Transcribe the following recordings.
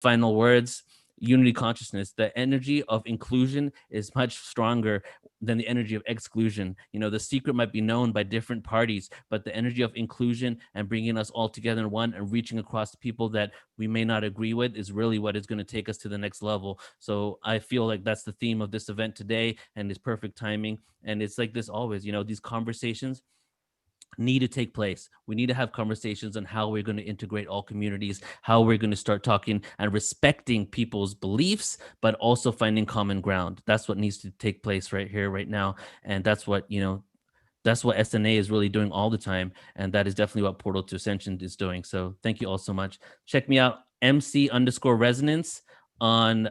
final words. Unity consciousness, the energy of inclusion is much stronger than the energy of exclusion. The secret might be known by different parties, but the energy of inclusion and bringing us all together in one and reaching across people that we may not agree with is really what is going to take us to the next level. So I feel like that's the theme of this event today, and it's perfect timing. And it's like this always, these conversations need to take place. We need to have conversations on how we're going to integrate all communities, how we're going to start talking and respecting people's beliefs, but also finding common ground. That's what needs to take place right here, right now. And that's what SNA is really doing all the time. And that is definitely what Portal to Ascension is doing. So thank you all so much. Check me out, MC_resonance on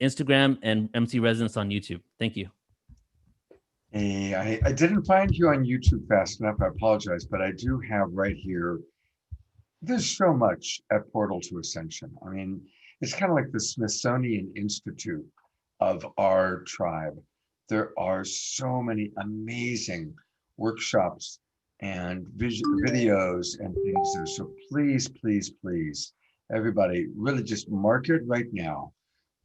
Instagram and MC Resonance on YouTube. Thank you. Hey, I didn't find you on YouTube fast enough. I apologize, but I do have right here. There's so much at Portal to Ascension. I mean, it's kind of like the Smithsonian Institute of our tribe. There are so many amazing workshops and videos and things there. So please, please, please, everybody, really just mark it right now.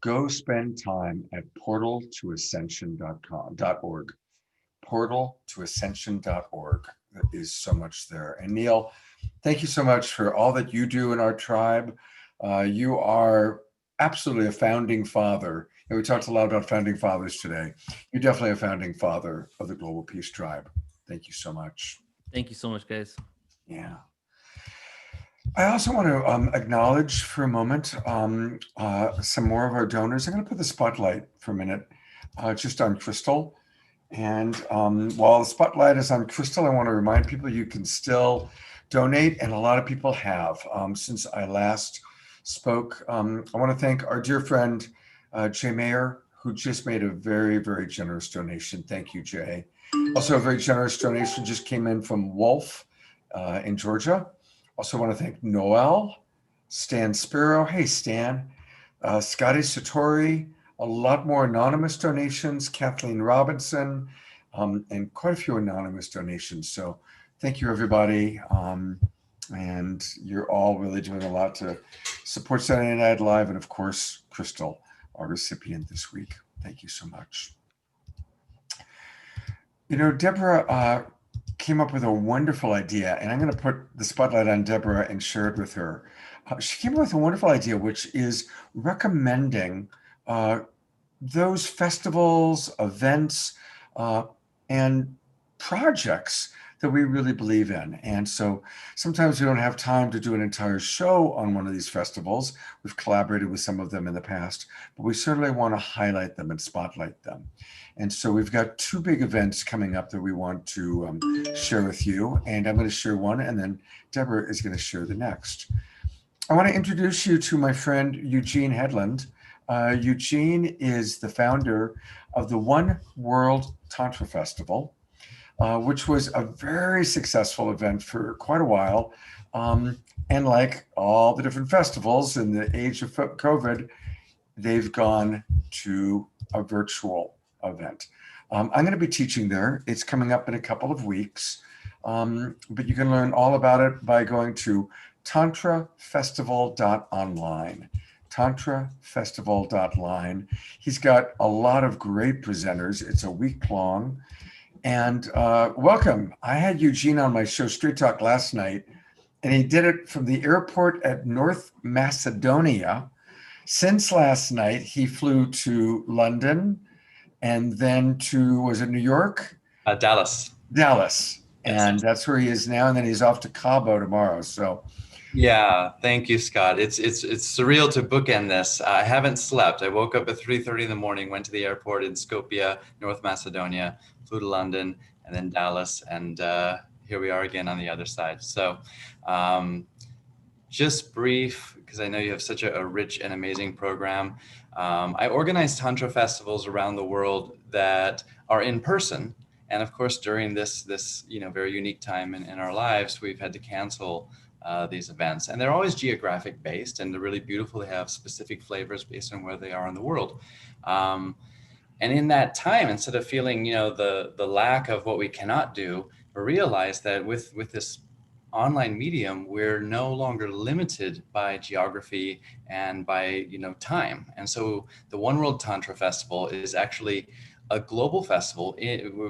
Go spend time at portaltoascension.org. Portaltoascension.org. There is so much there. And Neil, thank you so much for all that you do in our tribe. You are absolutely a founding father. And we talked a lot about founding fathers today. You're definitely a founding father of the Global Peace Tribe. Thank you so much. Thank you so much, guys. Yeah. I also want to acknowledge for a moment some more of our donors. I'm going to put the spotlight for a minute just on Crystal. And while the spotlight is on Crystal, I want to remind people you can still donate, and a lot of people have since I last spoke. I want to thank our dear friend Jay Mayer, who just made a very, very generous donation. Thank you, Jay. Also, a very generous donation just came in from Wolf in Georgia. Also, want to thank Noel, Stan Spiro. Hey, Stan. Scotty Satori, a lot more anonymous donations, Kathleen Robinson, and quite a few anonymous donations. So thank you, everybody. And you're all really doing a lot to support Saturday Night Live. And of course, Crystal, our recipient this week. Thank you so much. Deborah came up with a wonderful idea, and I'm going to put the spotlight on Deborah and share it with her. She came up with a wonderful idea, which is recommending those festivals, events, and projects that we really believe in. And so sometimes we don't have time to do an entire show on one of these festivals. We've collaborated with some of them in the past, but we certainly want to highlight them and spotlight them. And so we've got two big events coming up that we want to share with you. And I'm going to share one, and then Deborah is going to share the next. I want to introduce you to my friend Eugene Headland. Eugene is the founder of the One World Tantra Festival, which was a very successful event for quite a while. And like all the different festivals in the age of COVID, they've gone to a virtual event. I'm going to be teaching there. It's coming up in a couple of weeks, but you can learn all about it by going to tantrafestival.online. tantrafestival.online. He's got a lot of great presenters. It's a week long. And welcome. I had Eugene on my show, Street Talk, last night, and he did it from the airport at North Macedonia. Since last night, he flew to London and then to, was it New York? Dallas. Dallas. Yes. And that's where he is now. And then he's off to Cabo tomorrow. So yeah, thank you, Scott. It's surreal to bookend this. I haven't slept. I woke up at 3:30 in the morning, went to the airport in Skopje, North Macedonia, flew to London, and then Dallas, and here we are again on the other side. So just brief, because I know you have such a rich and amazing program. I organize Tantra festivals around the world that are in person. And of course, during this very unique time in our lives, we've had to cancel these events, and they're always geographic based, and they're really beautiful. They have specific flavors based on where they are in the world. And in that time, instead of feeling, the lack of what we cannot do, we realize that with this online medium, we're no longer limited by geography and by time. And so the One World Tantra Festival is actually a global festival.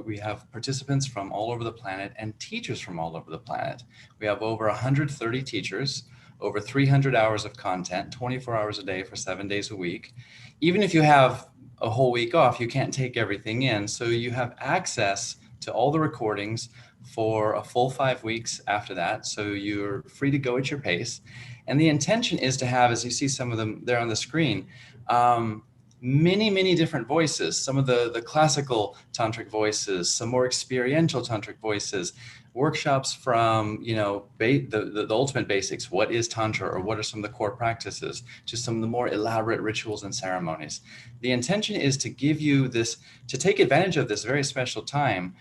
We have participants from all over the planet and teachers from all over the planet. We have over 130 teachers, over 300 hours of content, 24 hours a day for 7 days a week. Even if you have a whole week off, you can't take everything in. So you have access to all the recordings for a full 5 weeks after that. So you're free to go at your pace. And the intention is to have, as you see some of them there on the screen, many different voices, some of the classical tantric voices, some more experiential tantric voices, workshops from the ultimate basics, what is tantra, or what are some of the core practices, to some of the more elaborate rituals and ceremonies. The intention is to give you this, to take advantage of this very special time,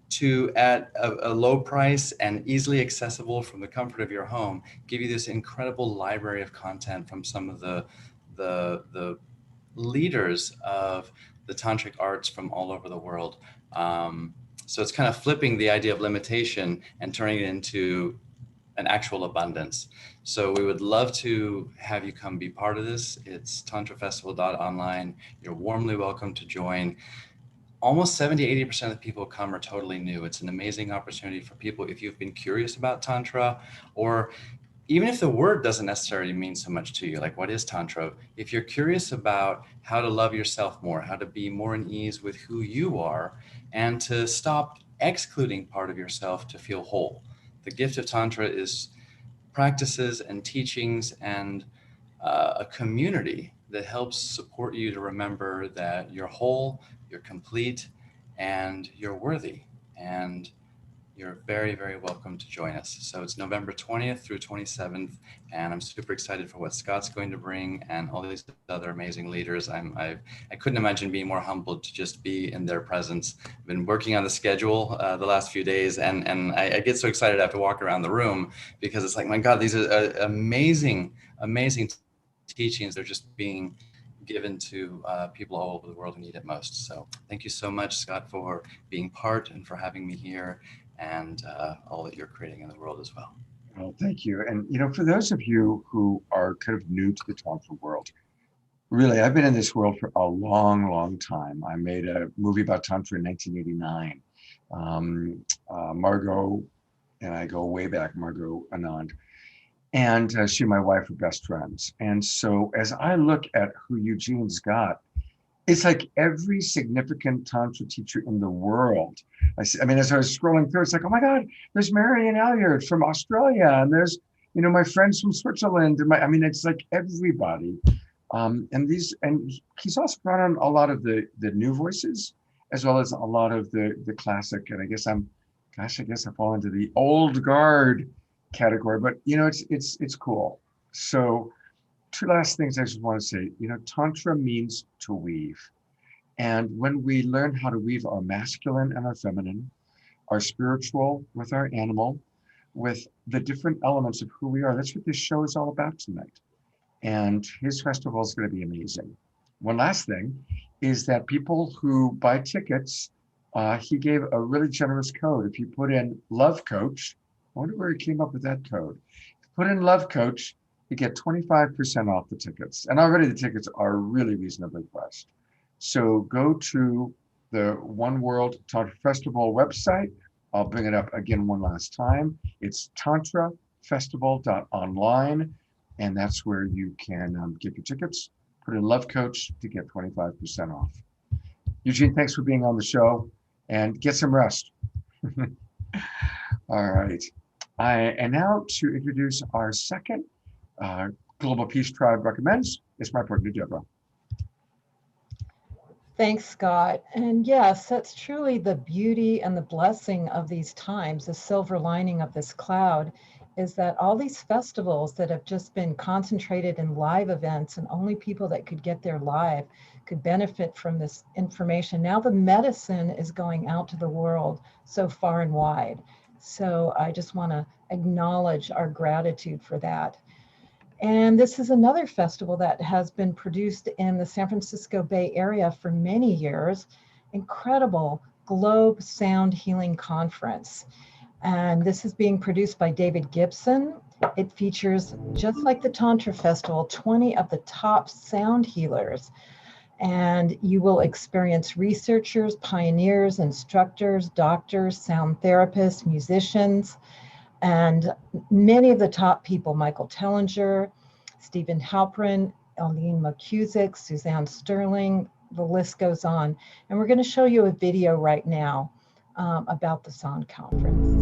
to, at a low price and easily accessible from the comfort of your home, give you this incredible library of content from some of the leaders of the tantric arts from all over the world. So it's kind of flipping the idea of limitation and turning it into an actual abundance. So we would love to have you come be part of this. It's tantrafestival.online. You're warmly welcome to join. Almost 70-80% of the people who come are totally new. It's an amazing opportunity for people, if you've been curious about Tantra, or even if the word doesn't necessarily mean so much to you, like what is Tantra? If you're curious about how to love yourself more, how to be more in ease with who you are, and to stop excluding part of yourself to feel whole. The gift of Tantra is practices and teachings and a community that helps support you to remember that you're whole, you're complete, and you're worthy. And you're very, very welcome to join us. So it's November 20th through 27th, and I'm super excited for what Scott's going to bring and all these other amazing leaders. I couldn't imagine being more humbled to just be in their presence. I've been working on the schedule the last few days, and I get so excited I have to walk around the room, because it's like, my God, these are amazing teachings. They're just being given to people all over the world who need it most. So thank you so much, Scott, for being part and for having me here, and all that you're creating in the world as well. Well, thank you. And for those of you who are kind of new to the Tantra world, really, I've been in this world for a long time. I made a movie about Tantra in 1989. Margot and I go way back, Margot Anand. And she and my wife are best friends. And so as I look at who Eugene's got, it's like every significant Tantra teacher in the world. I mean, as I was scrolling through, it's like, oh my God, there's Marianne Alliard from Australia. And there's, my friends from Switzerland. And it's like everybody. And he's also brought on a lot of the new voices, as well as a lot of the classic. And I guess I fall into the old guard category, but it's cool. So two last things I just want to say. Tantra means to weave. And when we learn how to weave our masculine and our feminine, our spiritual with our animal, with the different elements of who we are, that's what this show is all about tonight. And his festival is going to be amazing. One last thing is that people who buy tickets, he gave a really generous code. If you put in Love Coach, I wonder where he came up with that code. If you put in Love Coach, you get 25% off the tickets. And already the tickets are really reasonably priced. So go to the One World Tantra Festival website. I'll bring it up again one last time. It's tantrafestival.online. And that's where you can get your tickets. Put in Love Coach to get 25% off. Eugene, thanks for being on the show, and get some rest. All right. And now to introduce our second Global Peace Tribe Recommends, it's my partner, Deborah. Thanks, Scott. And yes, that's truly the beauty and the blessing of these times. The silver lining of this cloud is that all these festivals that have just been concentrated in live events, and only people that could get there live could benefit from this information. Now the medicine is going out to the world so far and wide. So I just want to acknowledge our gratitude for that. And this is another festival that has been produced in the San Francisco Bay Area for many years. Incredible Globe Sound Healing Conference. And this is being produced by David Gibson. It features, just like the Tantra Festival, 20 of the top sound healers. And you will experience researchers, pioneers, instructors, doctors, sound therapists, musicians, and many of the top people: Michael Tellinger, Stephen Halpern, Eileen McCusick, Suzanne Sterling, the list goes on. And we're going to show you a video right now about the Sound Conference.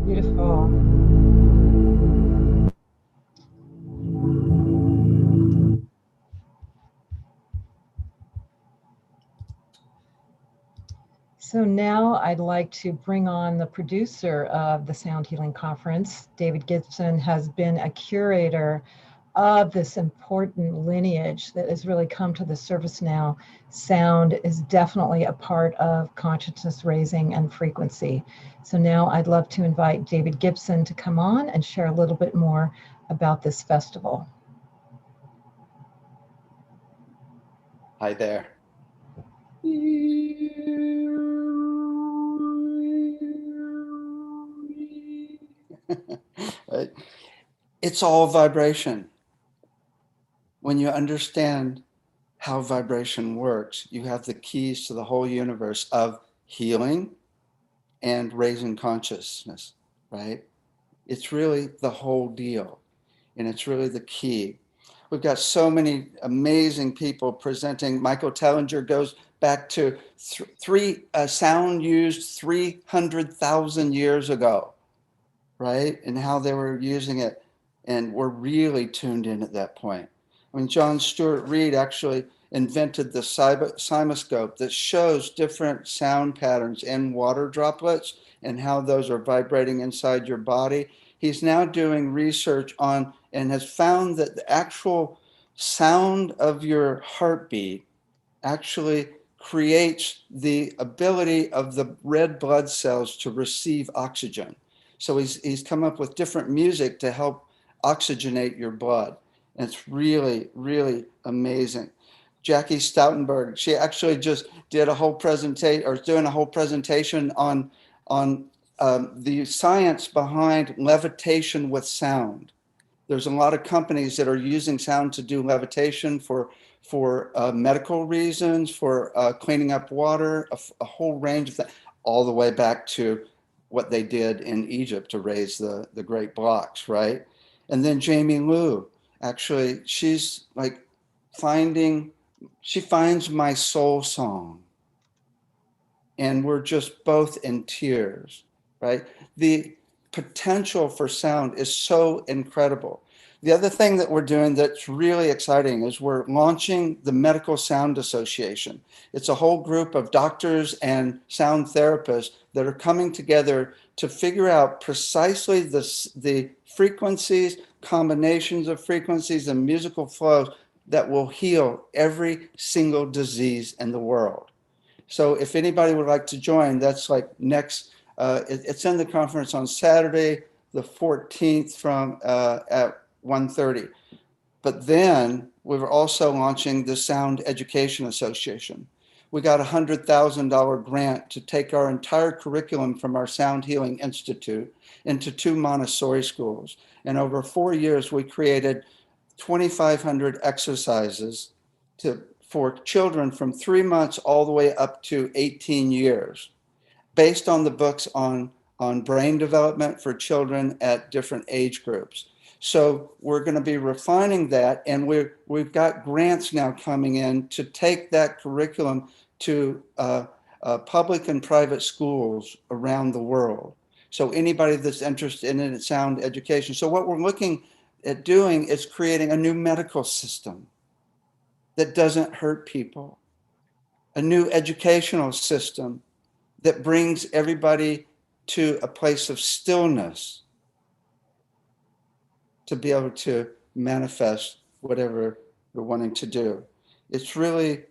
Beautiful. So now I'd like to bring on the producer of the Sound Healing Conference. David Gibson has been a curator of this important lineage that has really come to the surface now. Sound is definitely a part of consciousness raising and frequency. So now I'd love to invite David Gibson to come on and share a little bit more about this festival. Hi there. Right? It's all vibration. When you understand how vibration works, you have the keys to the whole universe of healing and raising consciousness, right? It's really the whole deal, and it's really the key. We've got so many amazing people presenting. Michael Tellinger goes back to sound used 300,000 years ago, right? And how they were using it, and were really tuned in at that point. I mean, John Stuart Reed actually invented the cymoscope that shows different sound patterns in water droplets and how those are vibrating inside your body. He's now doing research on and has found that the actual sound of your heartbeat actually creates the ability of the red blood cells to receive oxygen. So he's come up with different music to help oxygenate your blood. And it's really, really amazing. Jackie Stoutenberg, she actually just did a whole presentation, or is doing a whole presentation on the science behind levitation with sound. There's a lot of companies that are using sound to do levitation for medical reasons, for cleaning up water, a whole range of things, all the way back to what they did in Egypt to raise the great blocks, right? And then Jamie Liu, actually, she's like she finds my soul song. And we're just both in tears, right? The potential for sound is so incredible. The other thing that we're doing that's really exciting is we're launching the Medical Sound Association. It's a whole group of doctors and sound therapists that are coming together to figure out precisely the frequencies, combinations of frequencies and musical flows that will heal every single disease in the world. So if anybody would like to join, that's like next, it's in the conference on Saturday, the 14th from at 1:30. But then we're also launching the Sound Education Association. We got a $100,000 grant to take our entire curriculum from our Sound Healing Institute into 2 Montessori schools. And over 4 years, we created 2,500 exercises for children from 3 months all the way up to 18 years, based on the books on brain development for children at different age groups. So we're going to be refining that, and we've got grants now coming in to take that curriculum to public and private schools around the world. So anybody that's interested in sound education. So what we're looking at doing is creating a new medical system that doesn't hurt people, a new educational system that brings everybody to a place of stillness to be able to manifest whatever we're wanting to do. It's really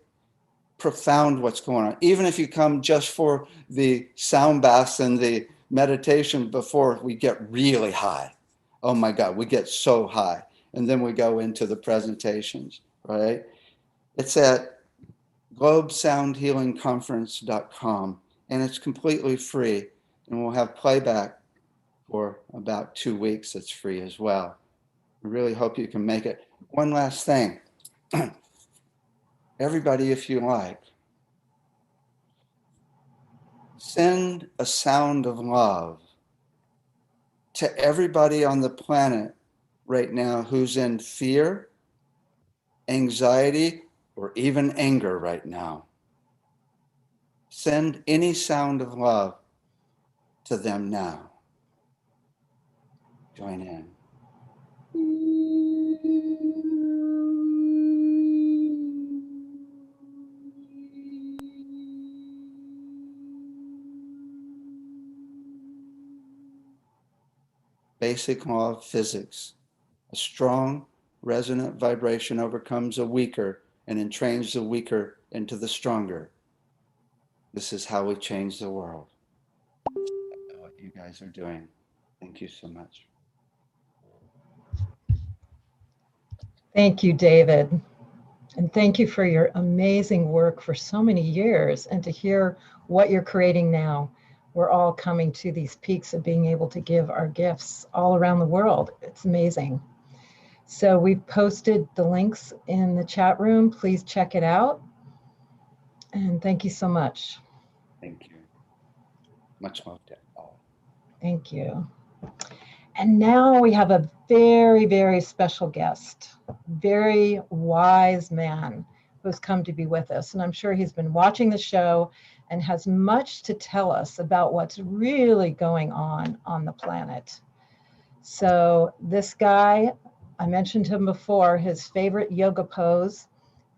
profound what's going on. Even if you come just for the sound baths and the meditation before we get really high. Oh my God, we get so high. And then we go into the presentations, right? It's at globesoundhealingconference.com, and it's completely free. And we'll have playback for about 2 weeks. It's free as well. I really hope you can make it. One last thing. Everybody, if you like, send a sound of love to everybody on the planet right now who's in fear, anxiety, or even anger right now. Send any sound of love to them now. Join in. Basic law of physics. A strong, resonant vibration overcomes a weaker and entrains the weaker into the stronger. This is how we change the world. What you guys are doing. Thank you so much. Thank you, David. And thank you for your amazing work for so many years, and to hear what you're creating now. We're all coming to these peaks of being able to give our gifts all around the world. It's amazing. So we've posted the links in the chat room. Please check it out. And thank you so much. Thank you. Much love to all. Thank you. And now we have a very, very special guest, very wise man who's come to be with us. And I'm sure he's been watching the show and has much to tell us about what's really going on the planet. So this guy, I mentioned him before, his favorite yoga pose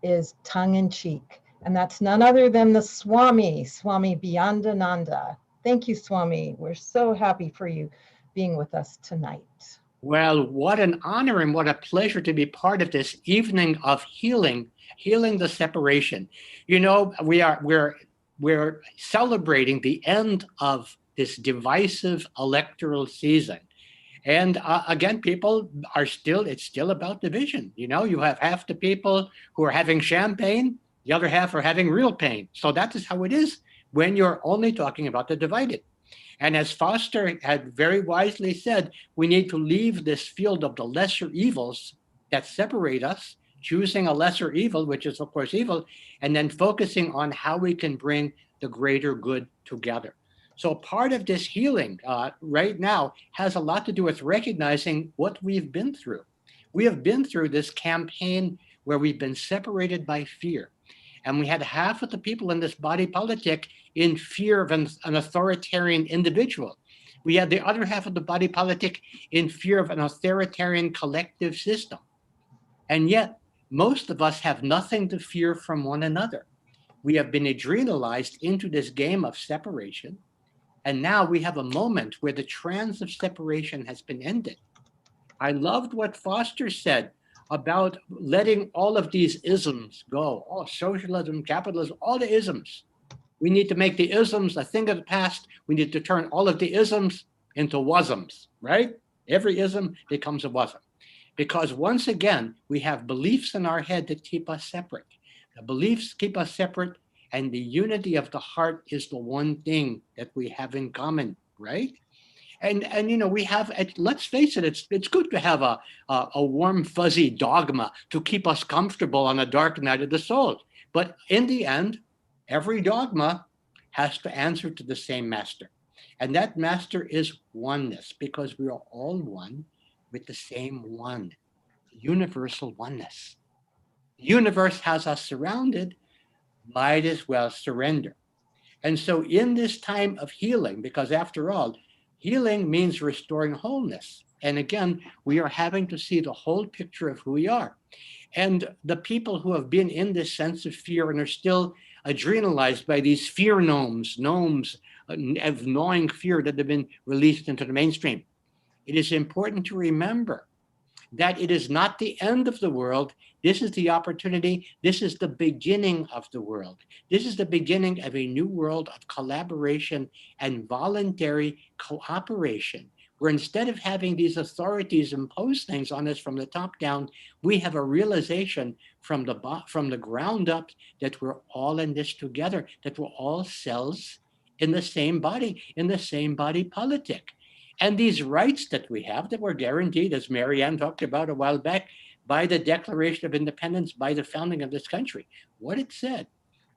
is tongue in cheek. And that's none other than the Swami Byandananda. Thank you, Swami. We're so happy for you being with us tonight. Well, what an honor and what a pleasure to be part of this evening of healing the separation. You know, we're celebrating the end of this divisive electoral season. And again, people are it's still about division. You know, you have half the people who are having champagne, the other half are having real pain. So that is how it is when you're only talking about the divided. And as Foster had very wisely said, we need to leave this field of the lesser evils that separate us, choosing a lesser evil, which is of course evil, and then focusing on how we can bring the greater good together. So part of this healing right now has a lot to do with recognizing what we've been through. We have been through this campaign where we've been separated by fear. And we had half of the people in this body politic in fear of an authoritarian individual. We had the other half of the body politic in fear of an authoritarian collective system. And yet, most of us have nothing to fear from one another. We have been adrenalized into this game of separation. And now we have a moment where the trance of separation has been ended. I loved what Foster said about letting all of these isms go. Oh, socialism, capitalism, all the isms. We need to make the isms a thing of the past. We need to turn all of the isms into wasms, right? Every ism becomes a wasm. Because once again, we have beliefs in our head that keep us separate. The beliefs keep us separate, and the unity of the heart is the one thing that we have in common, right? And you know, we have, let's face it, it's good to have a warm, fuzzy dogma to keep us comfortable on a dark night of the soul. But in the end, every dogma has to answer to the same master. And that master is oneness, because we are all one with the same one, universal oneness. The universe has us surrounded, might as well surrender. And so in this time of healing, because after all, healing means restoring wholeness. And again, we are having to see the whole picture of who we are. And the people who have been in this sense of fear and are still adrenalized by these fear gnomes of gnawing fear that have been released into the mainstream. It is important to remember that it is not the end of the world. This is the opportunity. This is the beginning of the world. This is the beginning of a new world of collaboration and voluntary cooperation, where instead of having these authorities impose things on us from the top down, we have a realization from the ground up that we're all in this together, that we're all cells in the same body politic. And these rights that we have that were guaranteed, as Marianne talked about a while back, by the Declaration of Independence, by the founding of this country. What it said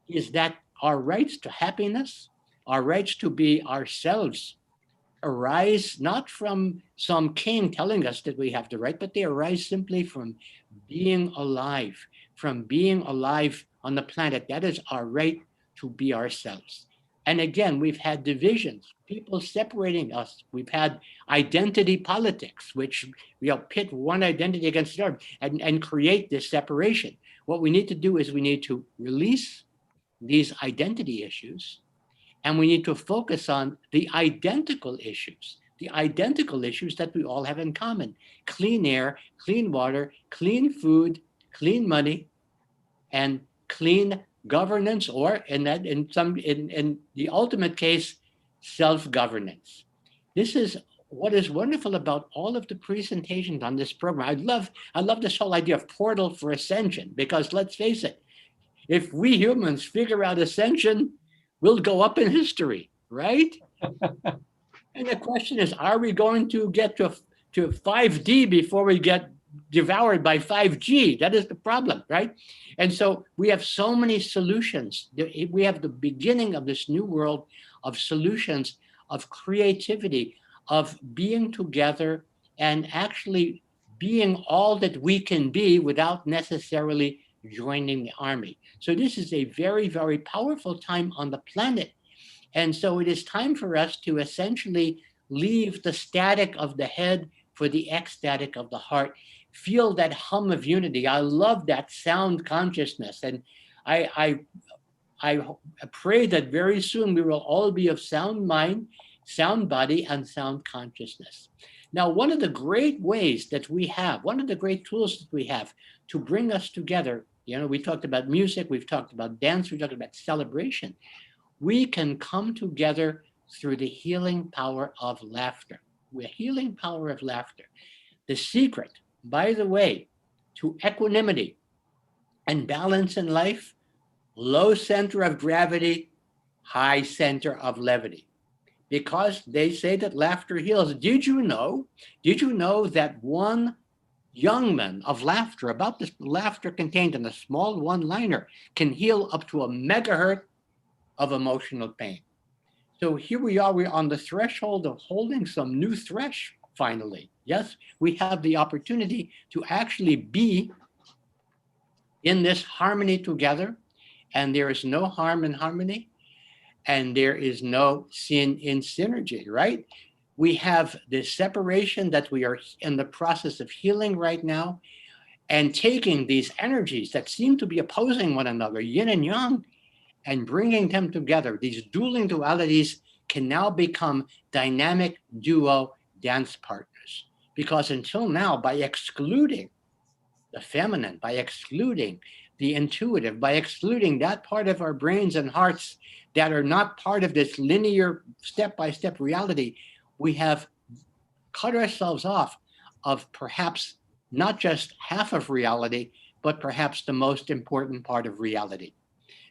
is that our rights to happiness, our rights to be ourselves, arise not from some king telling us that we have the right, but they arise simply from being alive on the planet. That is our right to be ourselves. And again, we've had divisions, people separating us. We've had identity politics, which pit one identity against the other and create this separation. What we need to do is we need to release these identity issues, and we need to focus on the identical issues that we all have in common: clean air, clean water, clean food, clean money, and clean governance, or in the ultimate case, self-governance. This is what is wonderful about all of the presentations on this program. I love this whole idea of portal for ascension, because let's face it, if we humans figure out ascension, we'll go up in history, right? And the question is, are we going to get to 5D before we get devoured by 5G? That is the problem, right? And so we have so many solutions. We have the beginning of this new world of solutions, of creativity, of being together and actually being all that we can be without necessarily joining the army. So this is a very, very powerful time on the planet. And so it is time for us to essentially leave the static of the head for the ecstatic of the heart. Feel that hum of unity. I love that sound consciousness. And I pray that very soon we will all be of sound mind, sound body, and sound consciousness. Now, one of the great ways that we have, one of the great tools that we have to bring us together, we talked about music, we've talked about dance, we talked about celebration. We can come together through the healing power of laughter. The healing power of laughter. The secret, by the way, to equanimity and balance in life, low center of gravity, high center of levity. Because they say that laughter heals. Did you know that one young man of laughter, about this laughter contained in a small one-liner, can heal up to a megahertz of emotional pain? So here we are, we're on the threshold of holding some new thresh finally. Yes, we have the opportunity to actually be in this harmony together, and there is no harm in harmony, and there is no sin in synergy, right? We have this separation that we are in the process of healing right now, and taking these energies that seem to be opposing one another, yin and yang, and bringing them together. These dueling dualities can now become dynamic duo dance partners. Because until now, by excluding the feminine, by excluding the intuitive, by excluding that part of our brains and hearts that are not part of this linear step-by-step reality, we have cut ourselves off of perhaps not just half of reality, but perhaps the most important part of reality.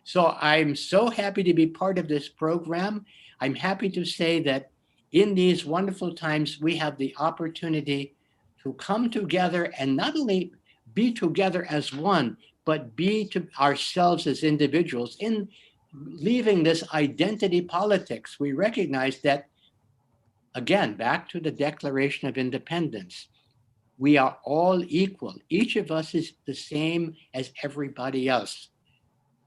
So I'm so happy to be part of this program. I'm happy to say that in these wonderful times, we have the opportunity to come together and not only be together as one, but be to ourselves as individuals. In leaving this identity politics, we recognize that, again, back to the Declaration of Independence, we are all equal. Each of us is the same as everybody else,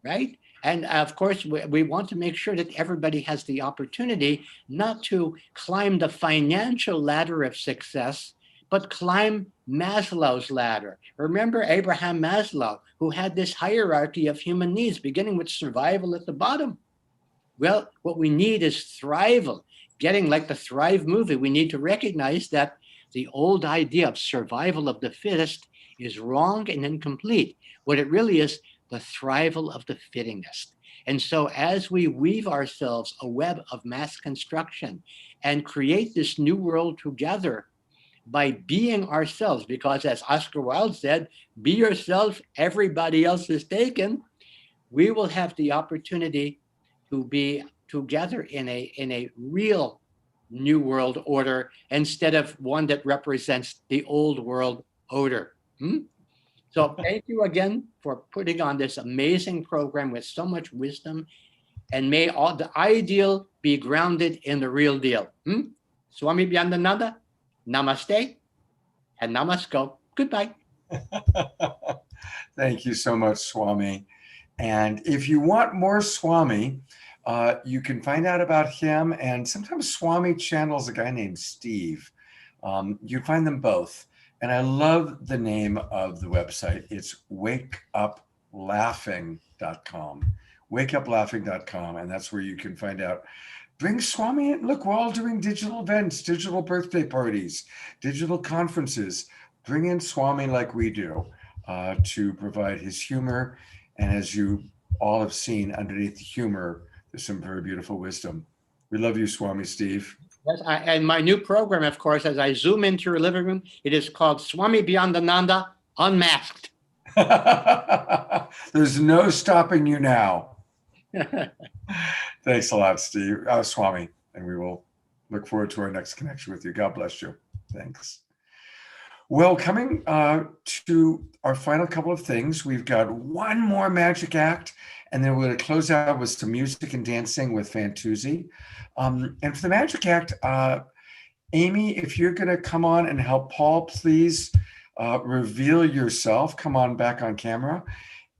right? And of course, we want to make sure that everybody has the opportunity not to climb the financial ladder of success, but climb Maslow's ladder. Remember Abraham Maslow, who had this hierarchy of human needs, beginning with survival at the bottom. Well, what we need is thrival. Getting like the Thrive movie, we need to recognize that the old idea of survival of the fittest is wrong and incomplete. What it really is, the thrival of the fittingest. And so as we weave ourselves a web of mass construction and create this new world together by being ourselves, because as Oscar Wilde said, be yourself, everybody else is taken, we will have the opportunity to be together in a real new world order instead of one that represents the old world order. So thank you again for putting on this amazing program with so much wisdom, and may all the ideal be grounded in the real deal. Swami Byandananda, namaste, and namasko. Goodbye. Thank you so much, Swami. And if you want more Swami, you can find out about him. And sometimes Swami channels a guy named Steve. You find them both. And I love the name of the website. It's wakeuplaughing.com. Wakeuplaughing.com. And that's where you can find out. Bring Swami in. Look, we're all doing digital events, digital birthday parties, digital conferences. Bring in Swami like we do to provide his humor. And as you all have seen, underneath the humor, there's some very beautiful wisdom. We love you, Swami Steve. Yes, and my new program, of course, as I zoom into your living room, it is called Swami Byandananda Unmasked. There's no stopping you now. Thanks a lot, Steve, Swami. And we will look forward to our next connection with you. God bless you. Thanks. Well, coming to our final couple of things, we've got one more magic act, and then we're going to close out with some music and dancing with Fantuzzi. And for the magic act, Amy, if you're going to come on and help Paul, please reveal yourself. Come on back on camera.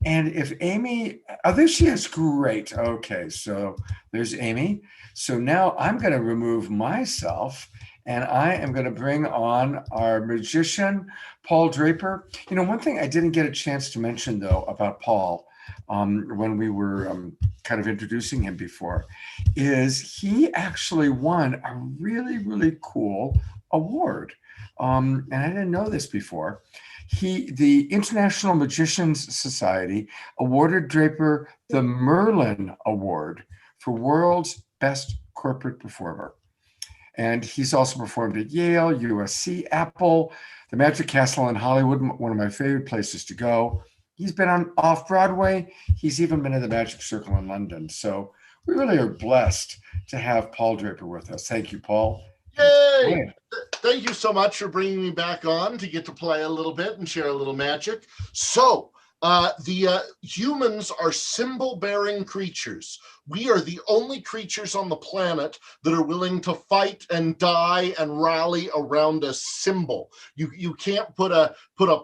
And if Amy, oh, there she is. Great. Okay, so there's Amy. So now I'm going to remove myself, and I am going to bring on our magician, Paul Draper. You know, one thing I didn't get a chance to mention, though, about Paul when we were kind of introducing him before, is he actually won a really, really cool award. And I didn't know this before. The International Magicians Society awarded Draper the Merlin Award for World's Best corporate performer. And he's also performed at Yale, USC, Apple, the Magic Castle in Hollywood, one of my favorite places to go. He's been on off-Broadway. He's even been in the Magic Circle in London. So we really are blessed to have Paul Draper with us. Thank you, Paul. Yay! Thank you so much for bringing me back on to get to play a little bit and share a little magic. So, the humans are symbol-bearing creatures. We are the only creatures on the planet that are willing to fight and die and rally around a symbol. You can't put a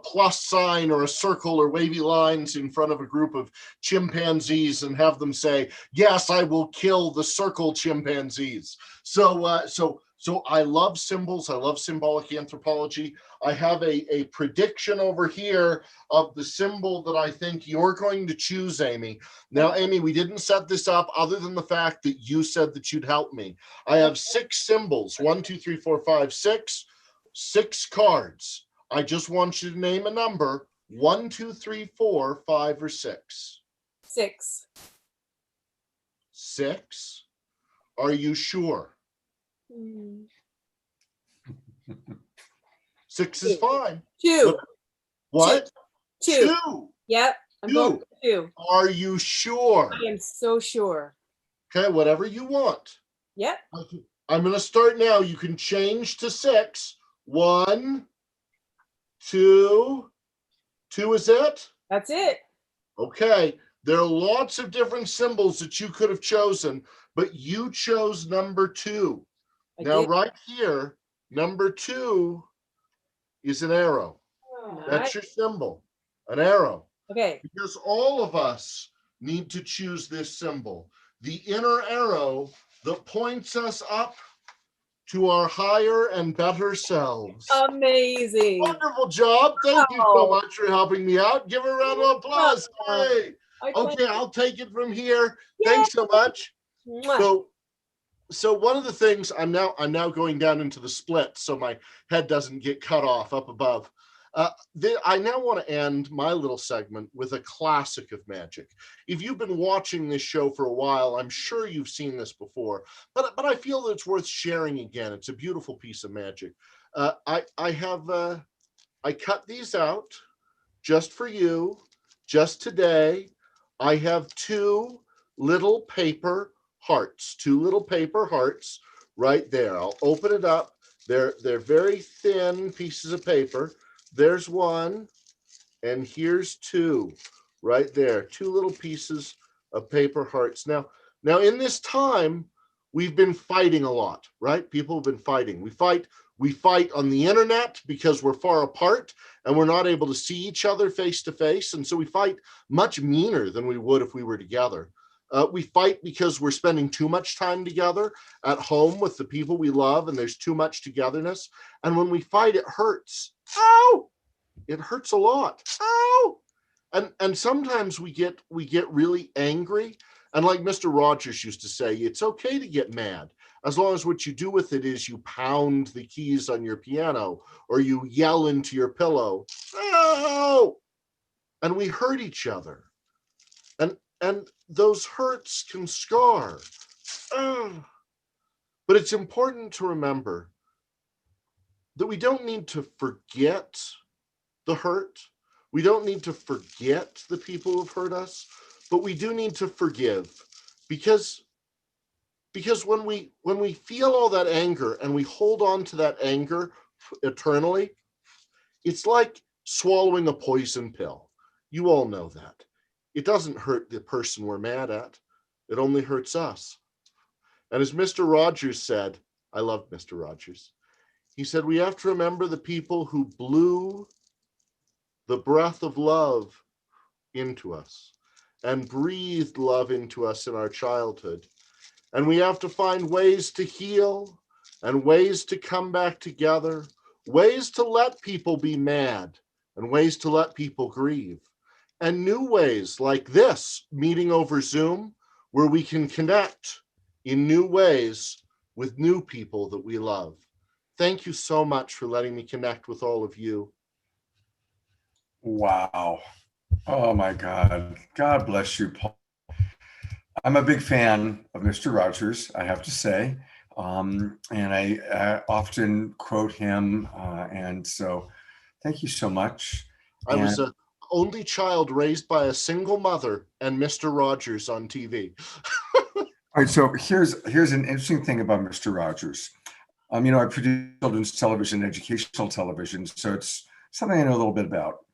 plus sign or a circle or wavy lines in front of a group of chimpanzees and have them say, "Yes, I will kill the circle chimpanzees." So I love symbols. I love symbolic anthropology. I have a prediction over here of the symbol that I think you're going to choose, Amy. Now, Amy, we didn't set this up other than the fact that you said that you'd help me. I have 6 symbols, 1, 2, 3, 4, 5, 6, 6 cards. I just want you to name a number, 1, 2, 3, 4, 5, or 6. 6. 6? Are you sure? 6 is fine. 2. What? 2. 2. Yep. I'm going for 2. Are you sure? I am so sure. Okay, whatever you want. Yep. I'm going to start now. You can change to 6. 1, 2. 2 is it? That's it. Okay. There are lots of different symbols that you could have chosen, but you chose number 2. Now, right here, number 2 is an arrow. That's your symbol, an arrow. Okay. Because all of us need to choose this symbol, the inner arrow that points us up to our higher and better selves. Amazing. Wonderful job. Thank you so much for helping me out. Give her a round of applause. Hey. Okay, I'll take it from here. Thanks so much. So one of the things, I'm now going down into the split so my head doesn't get cut off up above. I now want to end my little segment with a classic of magic. If you've been watching this show for a while, I'm sure you've seen this before, but I feel that it's worth sharing again. It's a beautiful piece of magic. I cut these out just for you, just today. I have 2 little paper hearts, 2 little paper hearts right there. I'll open it up. They're very thin pieces of paper. There's 1, and here's 2 right there. 2 little pieces of paper hearts. Now in this time, we've been fighting a lot, right? People have been fighting. We fight on the internet because we're far apart and we're not able to see each other face to face. And so we fight much meaner than we would if we were together. We fight because we're spending too much time together at home with the people we love, and there's too much togetherness. And when we fight, it hurts. Ow! It hurts a lot. Ow! And sometimes we get really angry. And like Mr. Rogers used to say, it's okay to get mad, as long as what you do with it is you pound the keys on your piano or you yell into your pillow. Ow! And we hurt each other. And those hurts can scar. But it's important to remember that we don't need to forget the hurt. We don't need to forget the people who've hurt us, but we do need to forgive, because when we feel all that anger and we hold on to that anger eternally, it's like swallowing a poison pill. You all know that. It doesn't hurt the person we're mad at. It only hurts us. And as Mr. Rogers said, I love Mr. Rogers. He said, we have to remember the people who blew the breath of love into us and breathed love into us in our childhood. And we have to find ways to heal and ways to come back together, ways to let people be mad and ways to let people grieve. And new ways like this, meeting over Zoom, where we can connect in new ways with new people that we love. Thank you so much for letting me connect with all of you. Wow. Oh my God. God bless you, Paul. I'm a big fan of Mr. Rogers, I have to say. And I often quote him. And so thank you so much. I was And a only child raised by a single mother and Mr. Rogers on TV. all right, so here's an interesting thing about Mr. Rogers. I produce children's television, educational television, so it's something I know a little bit about.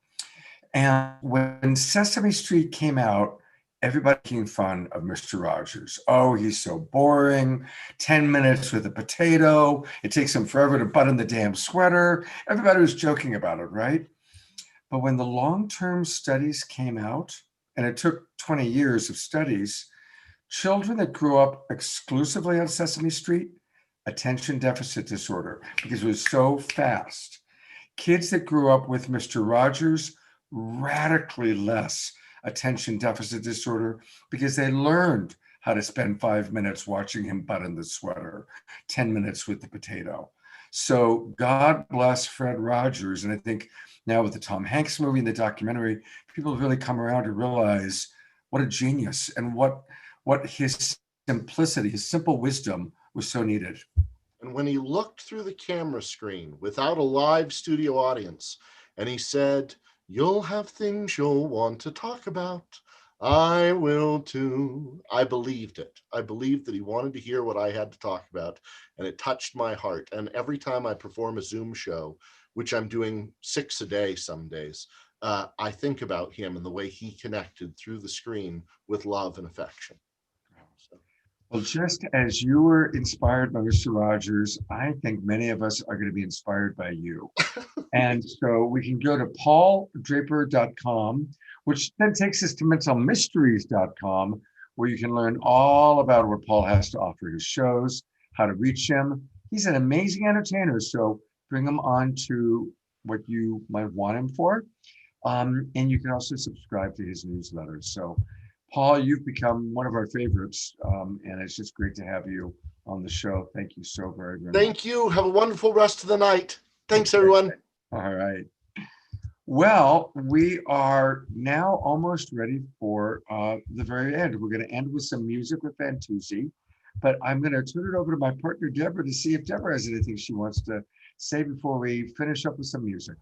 And when Sesame Street came out, everybody making fun of Mr. Rogers. Oh, he's so boring. 10 minutes with a potato. It takes him forever to button the damn sweater. Everybody was joking about it, right? But when the long-term studies came out, and it took 20 years of studies, children that grew up exclusively on Sesame Street, attention deficit disorder, because it was so fast. Kids that grew up with Mr. Rogers, radically less attention deficit disorder, because they learned how to spend 5 minutes watching him button the sweater, 10 minutes with the potato. So God bless Fred Rogers. And I think now with the Tom Hanks movie and the documentary, people have really come around to realize what a genius and what his simplicity, his simple wisdom was so needed. And when he looked through the camera screen without a live studio audience, and he said, "You'll have things you'll want to talk about. I will too." I believed it. I believed that he wanted to hear what I had to talk about, and it touched my heart. And every time I perform a Zoom show, which I'm doing 6 a day some days, I think about him and the way he connected through the screen with love and affection. So. Well, just as you were inspired by Mr. Rogers, I think many of us are going to be inspired by you. And so we can go to pauldraper.com, which then takes us to mentalmysteries.com, where you can learn all about what Paul has to offer, his shows, how to reach him. He's an amazing entertainer, so bring him on to what you might want him for. And you can also subscribe to his newsletter. So Paul, you've become one of our favorites, and it's just great to have you on the show. Thank you so very, very much. Thank you. Have a wonderful rest of the night. Thanks, everyone. All right. Well, we are now almost ready for the very end. We're going to end with some music with Fantuzzi, but I'm going to turn it over to my partner, Deborah, to see if Deborah has anything she wants to say before we finish up with some music.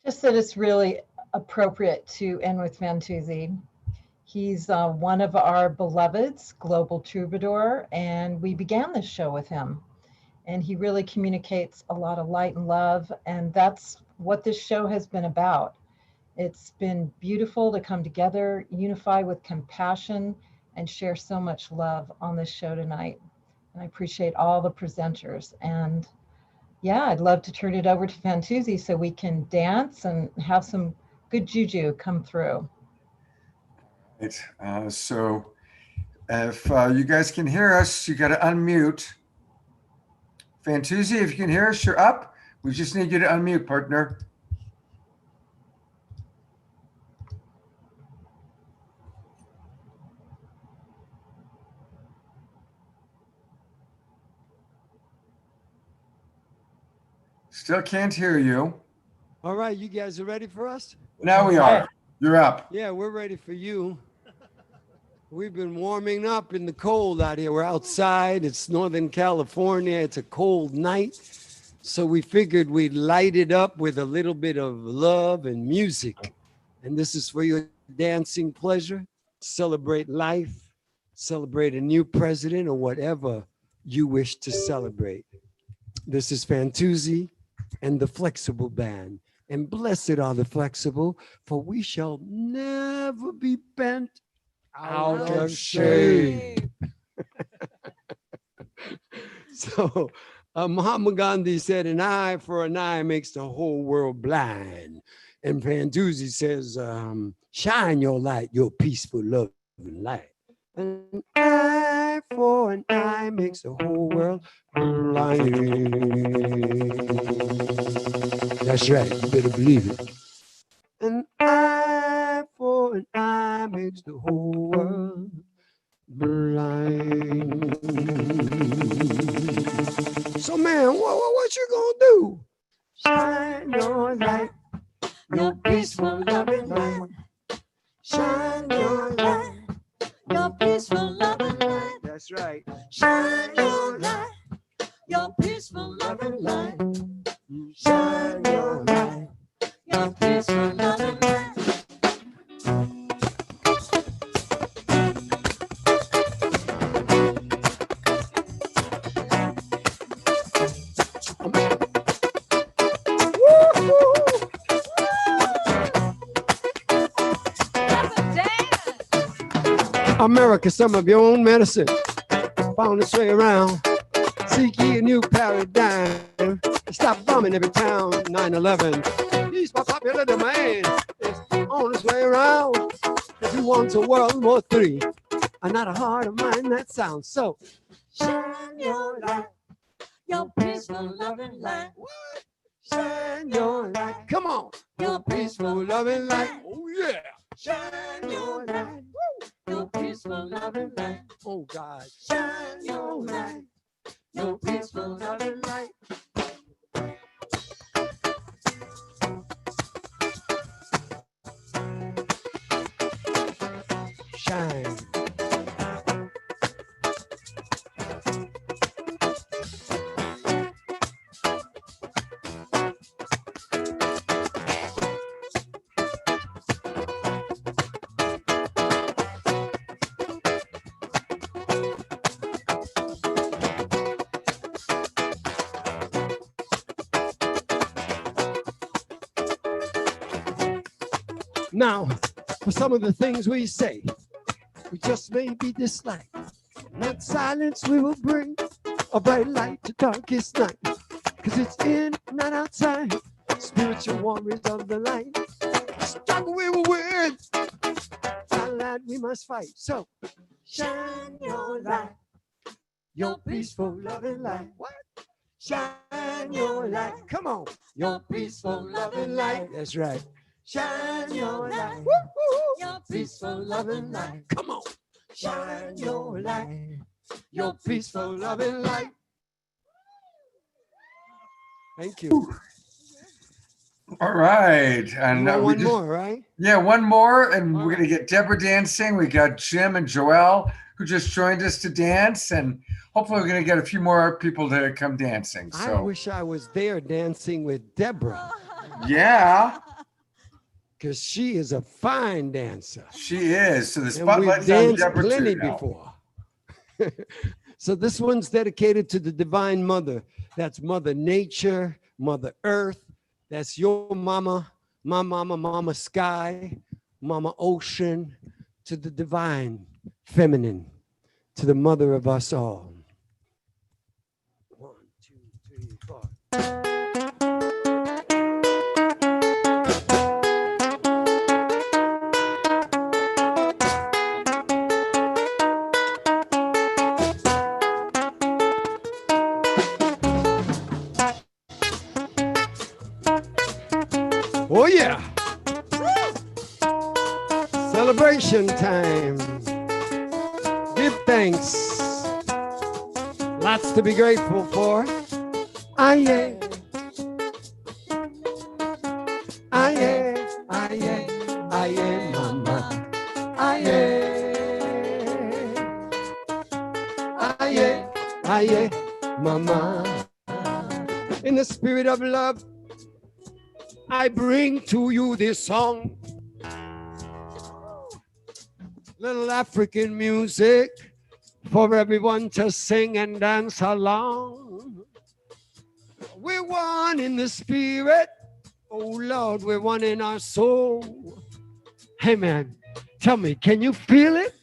Just that it's really appropriate to end with Fantuzzi. He's one of our beloveds, global troubadour, and we began this show with him. And he really communicates a lot of light and love, and that's what this show has been about. It's been beautiful to come together, unify with compassion, and share so much love on this show tonight. And I appreciate all the presenters. And yeah, I'd love to turn it over to Fantuzzi so we can dance and have some good juju come through. Right. So if you guys can hear us, you got to unmute. Fantuzzi, if you can hear us, you're up. We just need you to unmute, partner. Still can't hear you. All right, you guys are ready for us? Now we are. You're up. Yeah, we're ready for you. We've been warming up in the cold out here. We're outside. It's Northern California. It's a cold night. So we figured we'd light it up with a little bit of love and music. And this is for your dancing pleasure. Celebrate life. Celebrate a new president or whatever you wish to celebrate. This is Fantuzzi and the Flexible Band. And blessed are the flexible, for we shall never be bent out of shape. So Mahatma Gandhi said, an eye for an eye makes the whole world blind. And Fantuzzi says, shine your light, your peaceful, loving light. An eye for an eye makes the whole world blind. That's right, you better believe it. An eye for an eye makes the whole world blind. So man, what you gonna do? Shine your light, your peaceful loving light. Shine your light, That's right. Shine your light, your peaceful loving light. Shine your light, your peaceful loving light. America, some of your own medicine. Found its way around. Seek ye a new paradigm. Stop bombing every town. 9/11. He's my popular demand. It's on its way around. If you want a World War III, and not a heart of mine that sounds so. Shine your light, your peaceful loving light. What? Shine your light. Come on, your peaceful loving light. Oh yeah. Shine your light. Your peaceful loving light. Oh God. Shine your light. Your peaceful loving light. Shine. Now, for some of the things we say, we just may be disliked. In that silence we will bring a bright light to darkest night. Cause it's in, not outside. Spiritual warriors of the light. Struggle we will win. Light we must fight. So, shine your light. Your peaceful loving light. What? Shine your light. Come on. Your peaceful loving light. That's right. Shine your light, woo-hoo. Your peaceful loving light. Come on, shine your light, your peaceful loving light. Thank you. All right, and one more, right? Yeah, one more, and we're gonna get Deborah dancing. We got Jim and Joelle who just joined us to dance, and hopefully we're gonna get a few more people to come dancing. So I wish I was there dancing with Deborah. Yeah. Because she is a fine dancer. She is. So the And spotlight's we've on danced Deborah plenty too now. before. So this one's dedicated to the Divine Mother. That's Mother Nature, Mother Earth. That's your mama, my mama, Mama Sky, Mama Ocean, to the Divine Feminine, to the Mother of us all. 1, 2, 3, 4. Oh yeah. Celebration time. Give thanks. Lots to be grateful for. Aye. Aye. Aye. Aye, mama. Aye. Aye. Aye, mama. In the spirit of love, I bring to you this song. Little African music for everyone to sing and dance along. We're one in the spirit. Oh Lord, we're one in our soul. Hey man, tell me, can you feel it?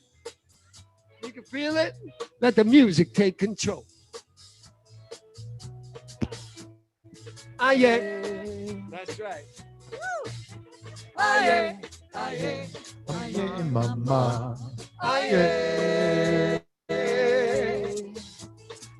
You can feel it? Let the music take control. Ah yeah. That's right. Aye, aye, aye, mama. Aye,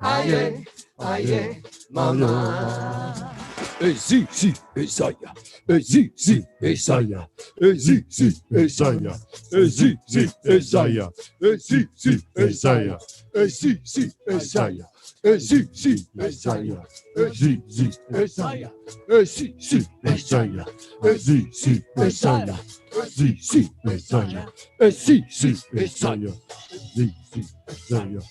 aye, aye, mama. Ezizi Isaiah, Ezizi Isaiah, Ezizi Isaiah, Ezizi Isaiah, Ezizi Isaiah, zi, zi, Isaiah, zi, zi, Isaiah, zi, zi, Isaiah, zi, zi, Isaiah, zi, zi, Isaiah, zi, zi, Isaiah, zi, zi, Isaiah, zi, zi, Isaiah,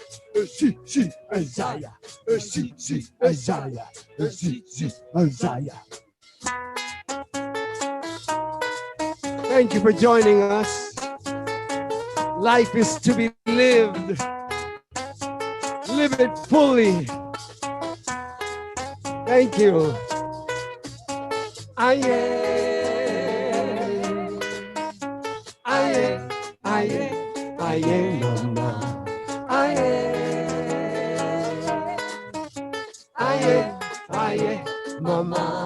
zi, zi, Isaiah, zi, zi, Isaiah, zi, zi, Isaiah. Thank you for joining us. Life is to be lived. Live it fully. Thank you. Aye, aye, aye, aye, mama. Aye, aye, aye, mama.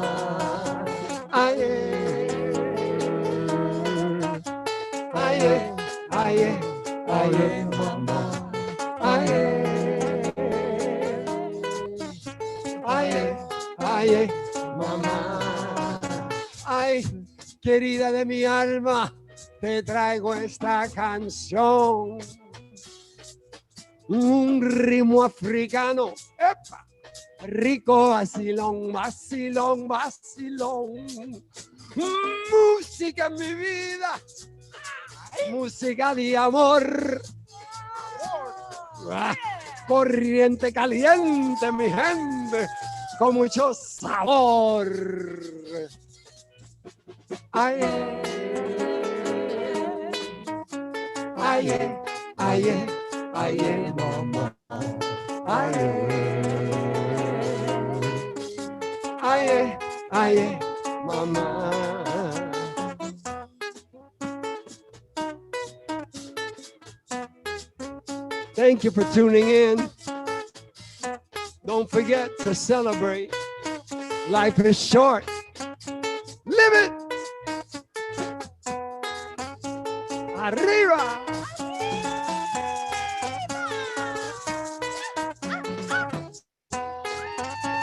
Aye, aye, aye, aye, mama. Aye. Ay, ay, mamá. Ay, querida de mi alma, te traigo esta canción. Un ritmo africano. ¡Epa! Rico, vacilón, vacilón, vacilón. Música en mi vida. Música de amor. Corriente caliente, mi gente, con mucho sabor. Ay, ay, ay, ay, mamá. Ay, ay, ay, mamá. Thank you for tuning in. Don't forget to celebrate. Life is short. Live it. Arriba.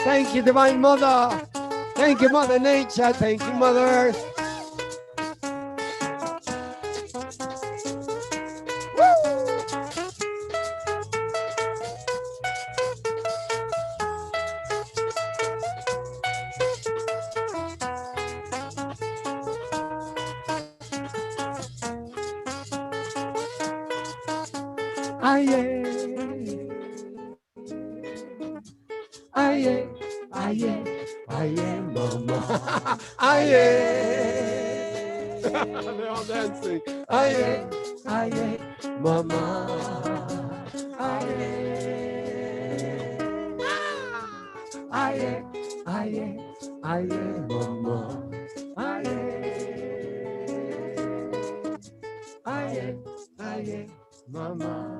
Thank you, Divine Mother. Thank you, Mother Nature. Thank you, Mother Earth. Aye, aye, aye, aye, mama. Aye. They're all dancing. Aye, aye, mama. Aye, aye, aye, aye, mama. Aye, aye, aye, mama.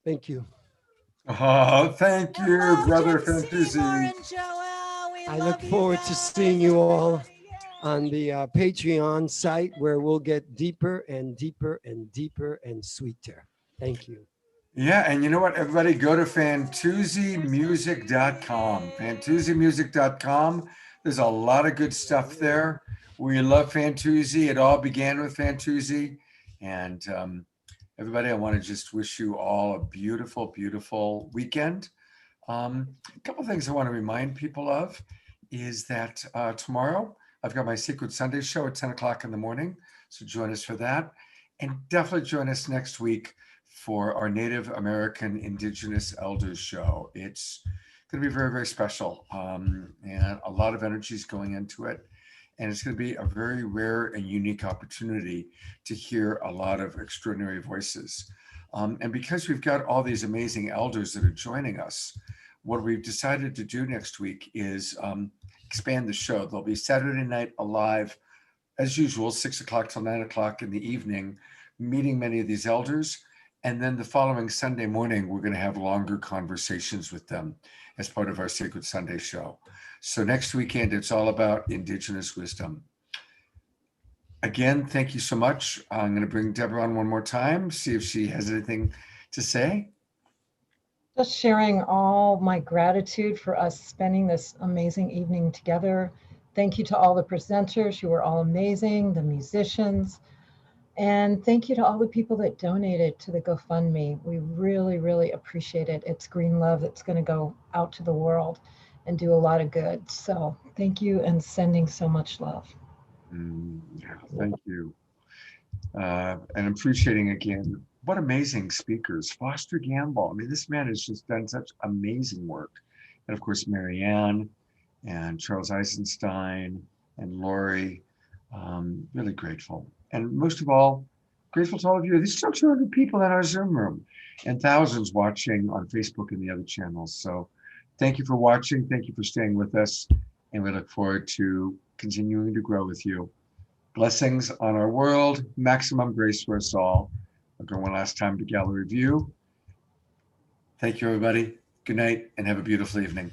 Thank you. Oh, thank you, Brother Fantuzzi. I look forward to seeing you all on the Patreon site where we'll get deeper and deeper and deeper and sweeter. Thank you. Yeah, and you know what, everybody, go to fantuzzimusic.com. Fantuzzimusic.com. There's a lot of good stuff there. We love Fantuzzi. It all began with Fantuzzi. And everybody, I want to just wish you all a beautiful, beautiful weekend. A couple of things I want to remind people of is that tomorrow I've got my Secret Sunday show at 10 o'clock in the morning. So join us for that. And definitely join us next week for our Native American Indigenous Elders show. It's going to be very, very special. And a lot of energy is going into it. And it's going to be a very rare and unique opportunity to hear a lot of extraordinary voices. And because we've got all these amazing elders that are joining us, what we've decided to do next week is expand the show. There'll be Saturday Night Alive, as usual, 6 o'clock till 9 o'clock in the evening, meeting many of these elders. And then the following Sunday morning, we're going to have longer conversations with them as part of our Sacred Sunday show. So next weekend, it's all about Indigenous wisdom. Again, thank you so much. I'm going to bring Deborah on one more time, see if she has anything to say. Just sharing all my gratitude for us spending this amazing evening together. Thank you to all the presenters. You were all amazing, the musicians. And thank you to all the people that donated to the GoFundMe. We really, really appreciate it. It's green love that's going to go out to the world and do a lot of good. So thank you and sending so much love. Yeah, thank you. And appreciating again, what amazing speakers. Foster Gamble. I mean, this man has just done such amazing work. And of course, Marianne and Charles Eisenstein and Lori. Really grateful. And most of all, grateful to all of you. There's still 200 people in our Zoom room and thousands watching on Facebook and the other channels. So thank you for watching. Thank you for staying with us. And we look forward to continuing to grow with you. Blessings on our world, maximum grace for us all. I'll go one last time to gallery view. Thank you, everybody. Good night and have a beautiful evening.